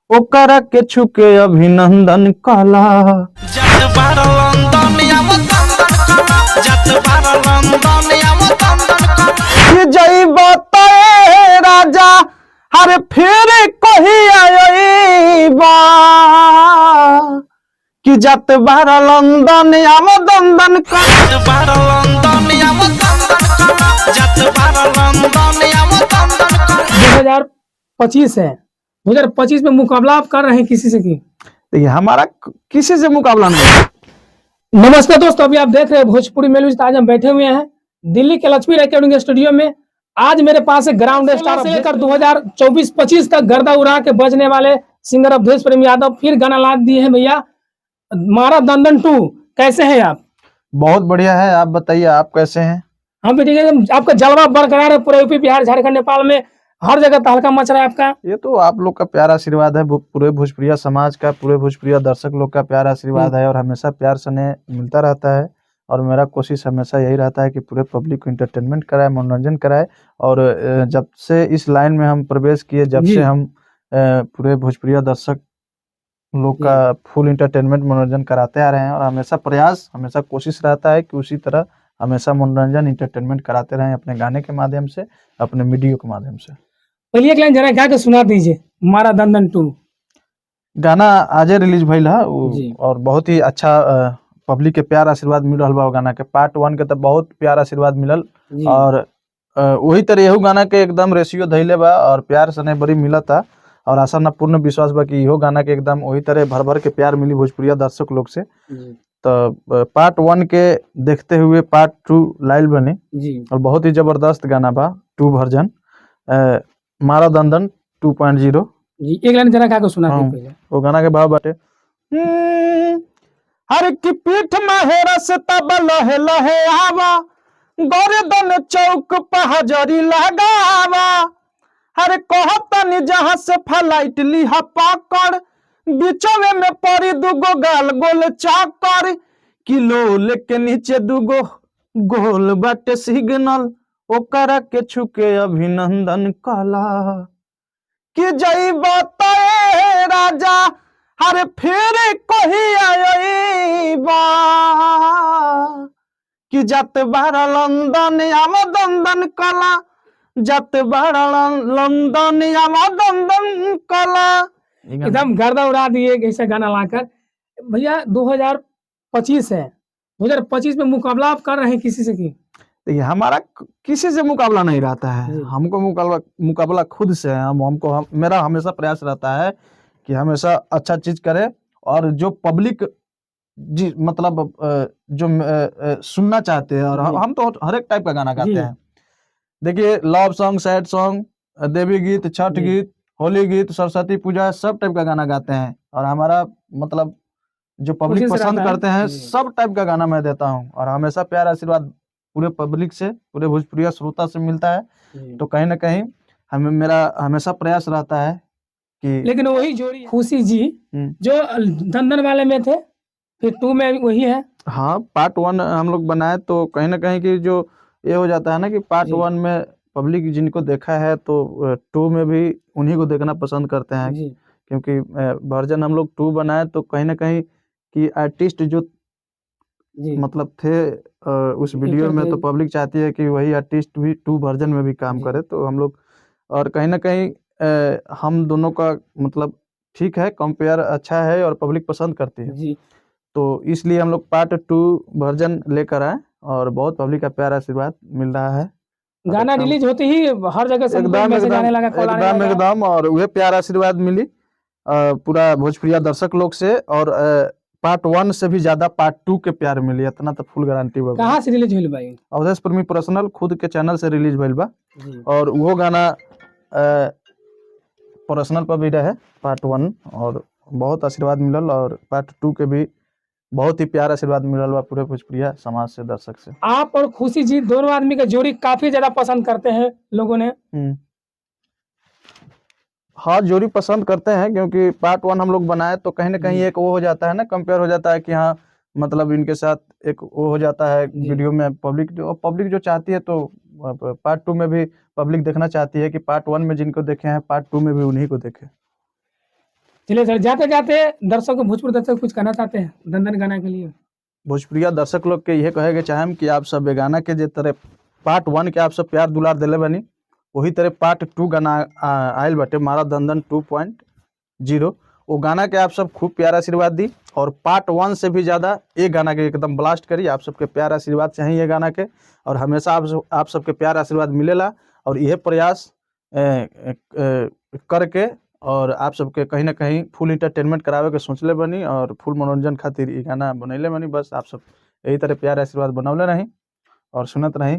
ओकरा के छुके अभिनंदन कहला। जत बार लंदन आव तंदन कला, जत बार लंदन आव तंदन कला। कि जइबा तोए राजा हर फिर कही आइबा, कि जत बार लंदन आव दंदन कहला। जत बार लंदन आव तंदन कला, जत बार लंदन आव तंदन कला। 2025 है, 2025 में मुकाबला आप कर रहे हैं किसी से की? देखिए हमारा किसी से मुकाबला नहीं। नमस्कार दोस्तों, अभी आप देख रहे हैं भोजपुरी मेल न्यूज़। आज हम बैठे हुए हैं दिल्ली के लक्ष्मी रिकॉर्डिंग स्टूडियो में। आज मेरे पास है ग्राउंड स्टार से लेकर 2024-25 तक गर्दा उड़ा के बजने वाले सिंगर अवधेश प्रेम यादव फिर गाना ला दिए हैं भैया, मारा दंदन 2। कैसे हैं आप? बहुत बढ़िया है, आप बताइए आप कैसे हैं? हम भी ठीक है। आपका जलवा बरकरार है पूरे यूपी, बिहार, झारखंड, नेपाल में हर जगह तहलका मच रहा है आपका। ये तो आप लोग का प्यार आशीर्वाद है, पूरे भोजपुरिया समाज का, पूरे भोजपुरिया दर्शक लोग का प्यार आशीर्वाद है और हमेशा प्यार स्नेह मिलता रहता है। और मेरा कोशिश हमेशा यही रहता है कि पूरे पब्लिक को इंटरटेनमेंट कराए, मनोरंजन कराए। और जब से इस लाइन में हम प्रवेश किए, जब से हम पूरे भोजपुरिया दर्शक लोग का फुल इंटरटेनमेंट मनोरंजन कराते आ रहे हैं। और हमेशा प्रयास, हमेशा कोशिश रहता है कि उसी तरह हमेशा मनोरंजन इंटरटेनमेंट कराते रहें, अपने गाने के माध्यम से, अपने वीडियो के माध्यम से। पहले एक लाइन जरा गा के सुना दीजिए, मारा दंदन 2। गाना आजे रिलीज भइल है जी। और बहुत ही अच्छा पब्लिक के प्यार आशीर्वाद मिल रहा बा। गाना के पार्ट 1 के तो बहुत प्यार आशीर्वाद मिलल जी। और वही तरह यहू गाना के एकदम रेशियो धैले बा और प्यार सने बड़ी मिलता। और आशा ना पूर्ण विश्वास बा कि इहो गाना के एकदम वही तरह भर भर के प्यार मिली भोजपुरिया दर्शक लोग से। तो पार्ट 1 के देखते हुए पार्ट 2 लाइल बने जी। और बहुत ही जबरदस्त गाना बा 2 वर्जन, मारा दंदन 2.0। जी, एक लाइन जरा गा के सुना हाँ। दीजिए। वो गाना के भाव बाटे, हर की पीठ में रसता लहे लहे आवा, गर्दन चौक पहजरी लगावा। हर कहतनी जहां से फ्लाइट लिहा पाकर, बीचवे में पड़ी दुगो गाल गोल चाकर। किलो लेके नीचे दुगो गोल बाटे सिग्नल, ओकरा के छुके अभिनंदन कहला। कि जइबा तोए राजा हर फिर कही आइबा, कि जत बार लंदन आव दंदन कला, जत बार लंदन आव दंदन कला। एकदम गर्दा उड़ा दिए ऐसा गाना लाकर। भैया 2025 है, 2025 में मुकाबला आप कर रहे हैं किसी से की? देखिए हमारा किसी से मुकाबला नहीं रहता है, हमको मुकाबला खुद से है। मेरा हमेशा प्रयास रहता है कि हमेशा अच्छा चीज करे और जो पब्लिक जी मतलब जो सुनना चाहते हैं। और हम तो हर एक टाइप का गाना गाते हैं। देखिए लव सॉन्ग, सैड सॉन्ग, देवी गीत, छठ गीत, होली गीत, सरस्वती पूजा, सब टाइप का गाना गाते हैं। और हमारा मतलब जो पब्लिक पसंद करते हैं सब टाइप का गाना मैं देता हूँ। और हमेशा प्यार आशीर्वाद पूरे पब्लिक से, पूरे भोजपुरिया श्रोता से मिलता है। तो कहीं ना कहीं मेरा हमेशा प्रयास रहता है कि, लेकिन वही जोड़ी खुशी जी जो दंदन वाले में थे, फिर 2 में वही है। हाँ, पार्ट 1 हम लोग बनाए तो कहीं ना कहीं की जो ये हो जाता है ना कि पार्ट 1 में पब्लिक जिनको देखा है तो 2 में भी उन्हीं को देखना पसंद करते हैं। क्योंकि वर्जन हम लोग 2 बनाए तो कहीं ना कहीं कि आर्टिस्ट जो मतलब थे उस वीडियो में, तो पब्लिक चाहती है कि वही आर्टिस्ट भी 2 वर्जन में भी काम करे। तो हम लोग और कहीं ना कहीं हम दोनों का मतलब ठीक है, कंपेयर अच्छा है और पब्लिक पसंद करती है। तो इसलिए हम लोग पार्ट 2 वर्जन लेकर आए और बहुत पब्लिक का प्यार आशीर्वाद मिल रहा है। गाना रिलीज होते ही हर जगह से मैसेज आने लगा, कॉल आने लगा। एकदम और वह प्यार आशीर्वाद मिली पूरा भोजपुरिया दर्शक लोग से। और पार्ट 1 से भी ज्यादा पार्ट 2 के प्यार मिली, इतना तो फुल गारंटी बा। कहाँ से रिलीज हुई भाई? अवधेश प्रेमी पर्सनल खुद के चैनल से रिलीज भइल बा। और वो गाना पर्सनल पर भी रहे पार्ट 1 और बहुत आशीर्वाद मिलल। और पार्ट 2 के भी बहुत ही प्यार आशीर्वाद मिलल बा पूरे भोजपुरिया समाज से, दर्शक से। आप और खुशी जी दोनों आदमी का जोड़ी काफी ज्यादा पसंद करते हैं लोगों ने। हाँ, जोड़ी पसंद करते हैं क्योंकि पार्ट 1 हम लोग बनाए तो कहीं ना कहीं एक वो हो जाता है ना, कंपेयर हो जाता है कि हाँ मतलब इनके साथ एक वो हो जाता है वीडियो में। पब्लिक जो चाहती है तो पार्ट 2 में भी पब्लिक देखना चाहती है कि पार्ट 1 में जिनको देखे हैं पार्ट 2 में भी उन्हीं को देखे। चलिए सर, जाते जाते दर्शकों को, भोजपुरी दर्शक को कुछ कहना चाहते हैं दंदन गाना के लिए? भोजपुरिया दर्शक लोग के ये कहे के चाहेम कि आप सब ये गाना के जे तरह पार्ट 1 के आप सब प्यार दुलार दिले बनी, वही तरह पार्ट 2 गाना आयल बटे मारा दंदन 2.0, वो गाना के आप सब खूब प्यार आशीर्वाद दी, और पार्ट 1 से भी ज़्यादा ये गाना के एकदम ब्लास्ट करी। आप सबके प्यार आशीर्वाद चाहिए ये गाना के, और हमेशा आप सबके प्यार आशीर्वाद मिलेला, और यह प्रयास करके और आप सबके कहीं ना कहीं फुल इंटरटेनमेंट करावे के सोचले बनी, और फुल मनोरंजन खातिर ये गाना बनैले बनी। बस आप सब यही तरह प्यार आशीर्वाद बनौले रही और सुनत रही।